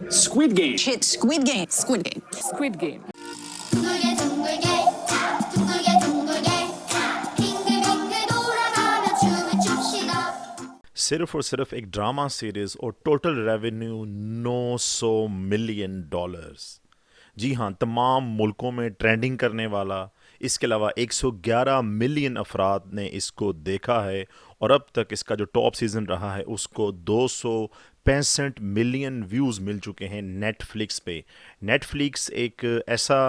Squid Game. Shit, Squid Game. Squid Game. Squid Game. 둥글게 둥글게 둥글게 둥글게 빙글빙글 돌아가며 춤을 춥시다. सिर्फ और सिर्फ एक ड्रामा सीरीज और टोटल रेवेन्यू 900 मिलियन डॉलर्स। जी हाँ, तमाम मुल्कों में ट्रेंडिंग करने वाला। इसके अलावा 111 मिलियन अफराद ने इसको देखा है और अब तक इसका जो टॉप सीज़न रहा है उसको 265 मिलियन व्यूज़ मिल चुके हैं नेटफ्लिक्स पे। नेटफ्लिक्स एक ऐसा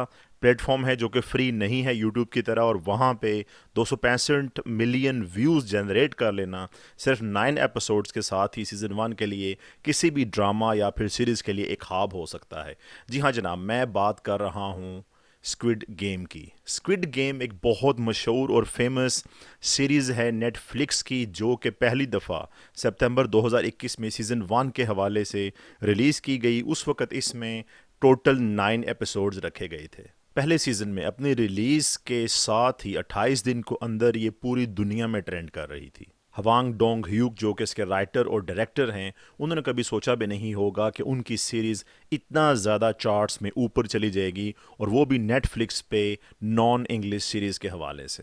प्लेटफॉर्म है जो कि फ्री नहीं है यूट्यूब की तरह, और वहाँ पे 265 मिलियन व्यूज़ जनरेट कर लेना सिर्फ 9 एपिसोड्स के साथ ही सीज़न 1 के लिए किसी भी ड्रामा या फिर सीरीज़ के लिए एक ख्वाब हो सकता है। जी हाँ जनाब, मैं बात कर रहा हूँ स्क्विड गेम की। स्क्विड गेम एक बहुत मशहूर और फेमस सीरीज़ है नेटफ्लिक्स की, जो कि पहली दफ़ा सितंबर 2021 में सीज़न 1 के हवाले से रिलीज़ की गई। उस वक़्त इसमें टोटल 9 एपिसोड्स रखे गए थे। पहले सीज़न में अपनी रिलीज़ के साथ ही 28 दिन को अंदर ये पूरी दुनिया में ट्रेंड कर रही थी। हवांग डोंग ह्यूक जो कि इसके राइटर और डायरेक्टर हैं, उन्होंने कभी सोचा भी नहीं होगा कि उनकी सीरीज़ इतना ज़्यादा चार्ट्स में ऊपर चली जाएगी, और वो भी नेटफ्लिक्स पे नॉन इंग्लिश सीरीज़ के हवाले से।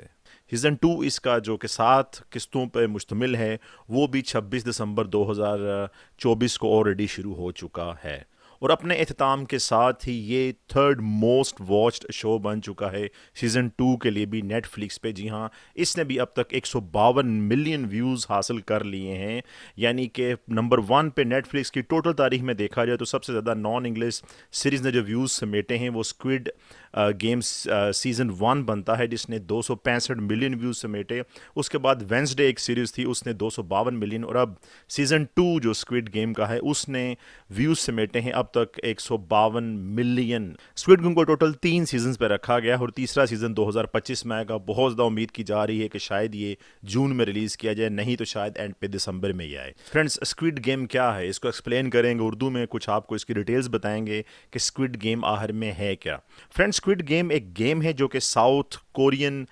सीज़न 2 इसका जो कि 7 किस्तों पर मुश्तमिल है, वो भी 26 दिसंबर 2024 को ऑलरेडी शुरू हो चुका है, और अपने इख्तिताम के साथ ही ये थर्ड मोस्ट वॉच्ड शो बन चुका है सीज़न 2 के लिए भी नेटफ्लिक्स पे। जी हाँ, इसने भी अब तक 152 मिलियन व्यूज़ हासिल कर लिए हैं, यानी कि नंबर 1 पे नेटफ्लिक्स की टोटल तारीख में देखा जाए तो सबसे ज़्यादा नॉन इंग्लिश सीरीज़ ने जो व्यूज़ समेटे हैं वो स्क्विड गेम्स सीज़न 1 बनता है, जिसने 265 मिलियन व्यूज़ समेटे। उसके बाद वेंसडे एक सीरीज़ थी, उसने 252 मिलियन, और अब सीज़न 2 जो स्क्विड गेम का है उसने व्यूज़ समेटे हैं अब तक 152 मिलियन। स्क्विड गेम को टोटल 3 सीजन्स पे रखा गया है और तीसरा सीज़न 2025 में आएगा। बहुत ज़्यादा उम्मीद की जा रही है कि शायद ये जून में रिलीज़ किया जाए, नहीं तो शायद एंड पे दिसंबर में ही आए। फ्रेंड्स, स्क्विड गेम क्या है इसको एक्सप्लेन करेंगे उर्दू में, कुछ आपको इसकी डिटेल्स बताएंगे कि स्क्विड गेम आखिर में है क्या। फ्रेंड्स, स्क्विड गेम एक गेम है जो कि साउथ कोरियन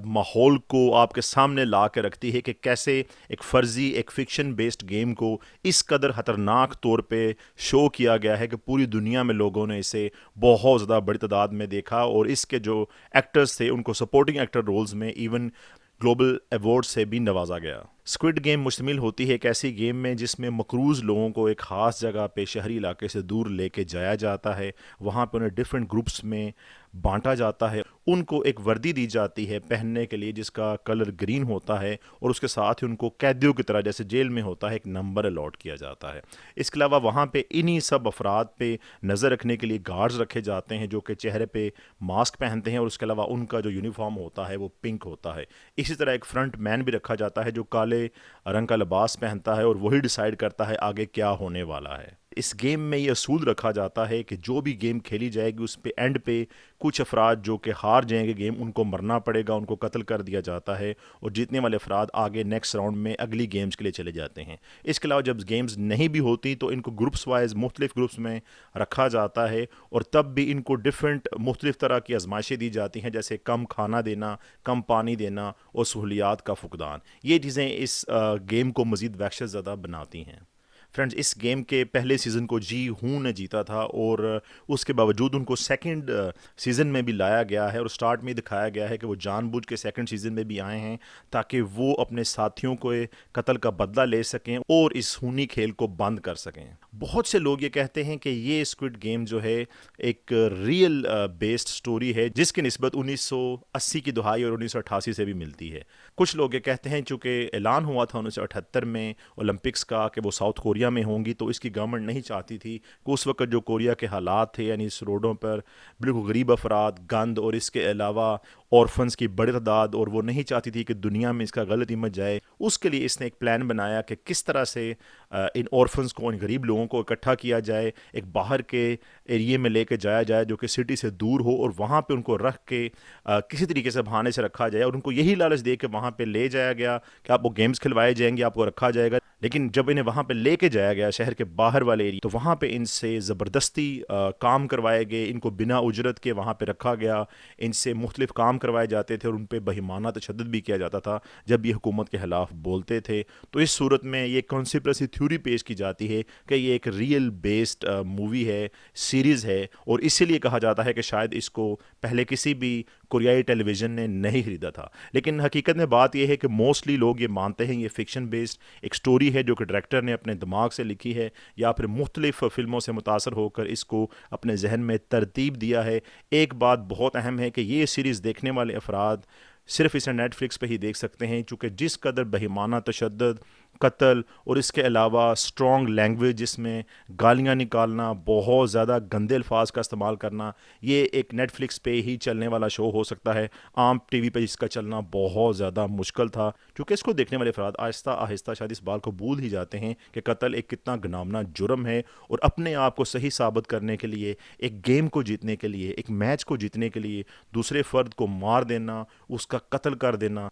माहौल को आपके सामने ला के रखती है कि कैसे एक फ़र्ज़ी एक फ़िक्शन बेस्ड गेम को इस कदर ख़तरनाक तौर पे शो किया गया है कि पूरी दुनिया में लोगों ने इसे बहुत ज़्यादा बड़ी तादाद में देखा, और इसके जो एक्टर्स थे उनको सपोर्टिंग एक्टर रोल्स में इवन ग्लोबल अवार्ड से भी नवाजा गया। स्क्विड गेम मुश्तमिल होती है एक ऐसी गेम में जिसमें मकरूज़ लोगों को एक ख़ास जगह पे शहरी इलाके से दूर लेके जाया जाता है, वहाँ पे उन्हें डिफरेंट ग्रुप्स में बांटा जाता है, उनको एक वर्दी दी जाती है पहनने के लिए जिसका कलर ग्रीन होता है, और उसके साथ ही उनको कैदियों की तरह जैसे जेल में होता है एक नंबर अलॉट किया जाता है। इसके अलावा वहाँ पे इन्हीं सब अफराद पे नज़र रखने के लिए गार्ड्स रखे जाते हैं जो कि चेहरे पे मास्क पहनते हैं, और उसके अलावा उनका जो यूनिफॉर्म होता है वो पिंक होता है। इसी तरह एक फ्रंट मैन भी रखा जाता है जो काले रंग का लिबास पहनता है, और वही डिसाइड करता है आगे क्या होने वाला है। इस गेम में ये असूल रखा जाता है कि जो भी गेम खेली जाएगी उस पे एंड पे कुछ अफराद जो कि हार जाएंगे गेम, उनको मरना पड़ेगा, उनको कत्ल कर दिया जाता है, और जीतने वाले अफराद आगे नेक्स्ट राउंड में अगली गेम्स के लिए चले जाते हैं। इसके अलावा जब गेम्स नहीं भी होती तो इनको ग्रुप्स वाइज मुख्तलिफ ग्रुप्स में रखा जाता है, और तब भी इनको डिफरेंट मुख्तलिफ तरह की आजमाइशें दी जाती हैं, जैसे कम खाना देना, कम पानी देना और सहूलियात का फुकदान। ये चीज़ें इस गेम को मज़ीद वहशत ज़्यादा बनाती हैं। फ्रेंड्स, इस गेम के पहले सीज़न को जी हूँ ने जीता था, और उसके बावजूद उनको सेकंड सीज़न में भी लाया गया है, और स्टार्ट में दिखाया गया है कि वो जानबूझ के सेकंड सीज़न में भी आए हैं ताकि वो अपने साथियों को कत्ल का बदला ले सकें और इस खूनी खेल को बंद कर सकें। बहुत से लोग ये कहते हैं कि ये स्क्विड गेम जो है एक रियल बेस्ड स्टोरी है जिसकी निस्बत 1980 की दहाई और 1988 से भी मिलती है। कुछ लोग ये कहते हैं चूँकि ऐलान हुआ था 1978 में ओलंपिक्स का कि वो साउथ कोरिया में होंगी, तो इसकी गवर्नमेंट नहीं चाहती थी कि उस वक्त जो कोरिया के हालात थे, यानी इस रोडों पर बिल्कुल गरीब अफराद, गंद और इसके अलावा ऑर्फन्स की बड़ी तादाद, और वो नहीं चाहती थी कि दुनिया में इसका गलत इमेज जाए। उसके लिए इसने एक प्लान बनाया कि किस तरह से इन ऑर्फन्स को, इन गरीब लोगों को इकट्ठा किया जाए, एक बाहर के एरिए में लेके जाया जाए जो कि सिटी से दूर हो, और वहाँ पे उनको रख के किसी तरीके से बहाने से रखा जाए, और उनको यही लालच दे के वहाँ पे ले जाया गया कि आपको गेम्स खिलवाए जाएंगे, आपको रखा जाएगा, لیکن جب انہیں وہاں پہ لے کے جایا گیا شہر کے باہر والے ایریا، تو وہاں پہ ان سے زبردستی کام کروائے گئے، ان کو بنا اجرت کے وہاں پہ رکھا گیا، ان سے مختلف کام کروائے جاتے تھے اور ان پہ بہیمانہ تشدد بھی کیا جاتا تھا جب یہ حکومت کے خلاف بولتے تھے۔ تو اس صورت میں یہ کانسپریسی تھیوری پیش کی جاتی ہے کہ یہ ایک ریئل بیسڈ مووی ہے، سیریز ہے، اور اسی لیے کہا جاتا ہے کہ شاید اس کو پہلے کسی بھی کوریائی ٹیلی ویژن نے نہیں خریدا تھا۔ لیکن حقیقت میں بات یہ ہے کہ موسٹلی لوگ یہ مانتے ہیں یہ فکشن بیسڈ ایک سٹوری ہے جو کہ ڈائریکٹر نے اپنے دماغ سے لکھی ہے یا پھر مختلف فلموں سے متاثر ہو کر اس کو اپنے ذہن میں ترتیب دیا ہے۔ ایک بات بہت اہم ہے کہ یہ سیریز دیکھنے والے افراد صرف اسے نیٹ فلکس پہ ہی دیکھ سکتے ہیں، چونکہ جس قدر بہیمانہ تشدد، قتل اور اس کے علاوہ اسٹرانگ لینگویج جس میں گالیاں نکالنا، بہت زیادہ گندے الفاظ کا استعمال کرنا، یہ ایک نیٹ فلکس پہ ہی چلنے والا شو ہو سکتا ہے۔ عام ٹی وی پہ اس کا چلنا بہت زیادہ مشکل تھا، کیونکہ اس کو دیکھنے والے افراد آہستہ آہستہ شاید اس بات کو بھول ہی جاتے ہیں کہ قتل ایک کتنا گناونا جرم ہے، اور اپنے آپ کو صحیح ثابت کرنے کے لیے، ایک گیم کو جیتنے کے لیے، ایک میچ کو جیتنے کے لیے دوسرے فرد کو مار دینا، اس کا قتل کر دینا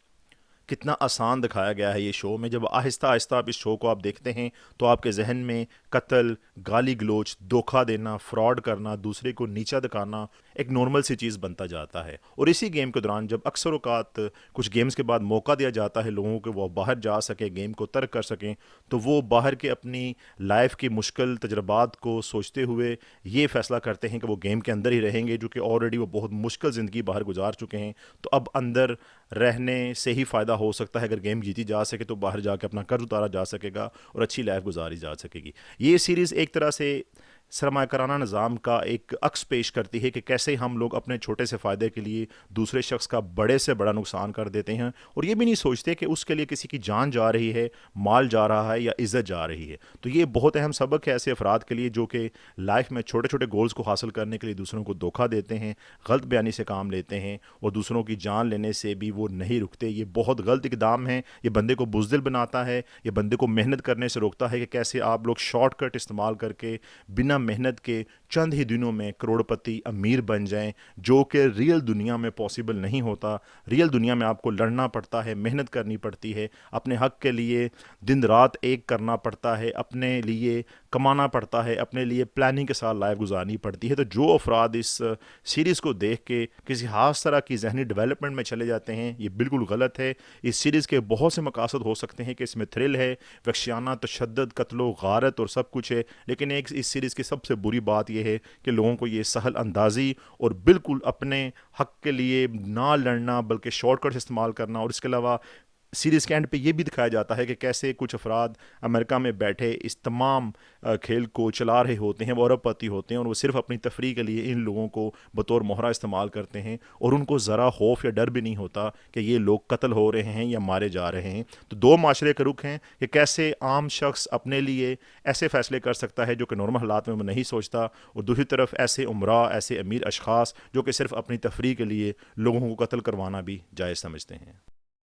کتنا آسان دکھایا گیا ہے یہ شو میں۔ جب آہستہ آہستہ آپ اس شو کو آپ دیکھتے ہیں تو آپ کے ذہن میں قتل، گالی گلوچ، دھوکہ دینا، فراڈ کرنا، دوسرے کو نیچا دکھانا ایک نارمل سی چیز بنتا جاتا ہے۔ اور اسی گیم کے دوران جب اکثر اوقات کچھ گیمز کے بعد موقع دیا جاتا ہے لوگوں کو وہ باہر جا سکیں، گیم کو ترک کر سکیں، تو وہ باہر کے اپنی لائف کی مشکل تجربات کو سوچتے ہوئے یہ فیصلہ کرتے ہیں کہ وہ گیم کے اندر ہی رہیں گے، جو کہ آلریڈی وہ بہت مشکل زندگی باہر گزار چکے ہیں، تو اب اندر رہنے سے ہی فائدہ ہو سکتا ہے۔ اگر گیم جیتی جا سکے تو باہر جا کے اپنا قرض اتارا جا سکے گا اور اچھی لائف گزاری جا سکے گی۔ یہ سیریز ایک طرح سے سرمایہ کارانہ نظام کا ایک عکس پیش کرتی ہے کہ کیسے ہم لوگ اپنے چھوٹے سے فائدے کے لیے دوسرے شخص کا بڑے سے بڑا نقصان کر دیتے ہیں، اور یہ بھی نہیں سوچتے کہ اس کے لیے کسی کی جان جا رہی ہے، مال جا رہا ہے یا عزت جا رہی ہے۔ تو یہ بہت اہم سبق ہے ایسے افراد کے لیے جو کہ لائف میں چھوٹے چھوٹے گولز کو حاصل کرنے کے لیے دوسروں کو دھوکہ دیتے ہیں، غلط بیانی سے کام لیتے ہیں، اور دوسروں کی جان لینے سے بھی وہ نہیں رکتے۔ یہ بہت غلط اقدام ہے، یہ بندے کو بزدل بناتا ہے، یہ بندے کو محنت کرنے سے روکتا ہے کہ کیسے آپ لوگ شارٹ کٹ استعمال کر کے بنا محنت کے چند ہی دنوں میں کروڑ پتی امیر بن جائیں، جو کہ ریئل دنیا میں پاسبل نہیں ہوتا۔ ریئل دنیا میں آپ کو لڑنا پڑتا ہے، محنت کرنی پڑتی ہے، اپنے حق کے لیے دن رات ایک کرنا پڑتا ہے، اپنے لیے کمانا پڑتا ہے، اپنے لیے پلاننگ کے ساتھ لائف گزارنی پڑتی ہے۔ تو جو افراد اس سیریز کو دیکھ کے کسی خاص طرح کی ذہنی ڈیولپمنٹ میں چلے جاتے ہیں، یہ بالکل غلط ہے۔ اس سیریز کے بہت سے مقاصد ہو سکتے ہیں کہ اس میں تھرل ہے، وحشیانہ تشدد، قتل و غارت اور سب کچھ ہے، لیکن ایک اس سیریز کی سب سے بری بات یہ ہے کہ لوگوں کو یہ سہل اندازی اور بالکل اپنے حق کے لیے نہ لڑنا بلکہ شارٹ کٹس استعمال کرنا، اور اس کے علاوہ سیریز کے اینڈ پہ یہ بھی دکھایا جاتا ہے کہ کیسے کچھ افراد امریکہ میں بیٹھے اس تمام کھیل کو چلا رہے ہوتے ہیں، وہ ارب پتی ہوتے ہیں، اور وہ صرف اپنی تفریح کے لیے ان لوگوں کو بطور مہرہ استعمال کرتے ہیں، اور ان کو ذرا خوف یا ڈر بھی نہیں ہوتا کہ یہ لوگ قتل ہو رہے ہیں یا مارے جا رہے ہیں۔ تو دو معاشرے کے رخ ہیں کہ کیسے عام شخص اپنے لیے ایسے فیصلے کر سکتا ہے جو کہ نارمل حالات میں وہ نہیں سوچتا، اور دوسری طرف ایسے عمرا، ایسے امیر اشخاص جو کہ صرف اپنی تفریح کے لیے لوگوں کو قتل کروانا بھی جائز سمجھتے ہیں۔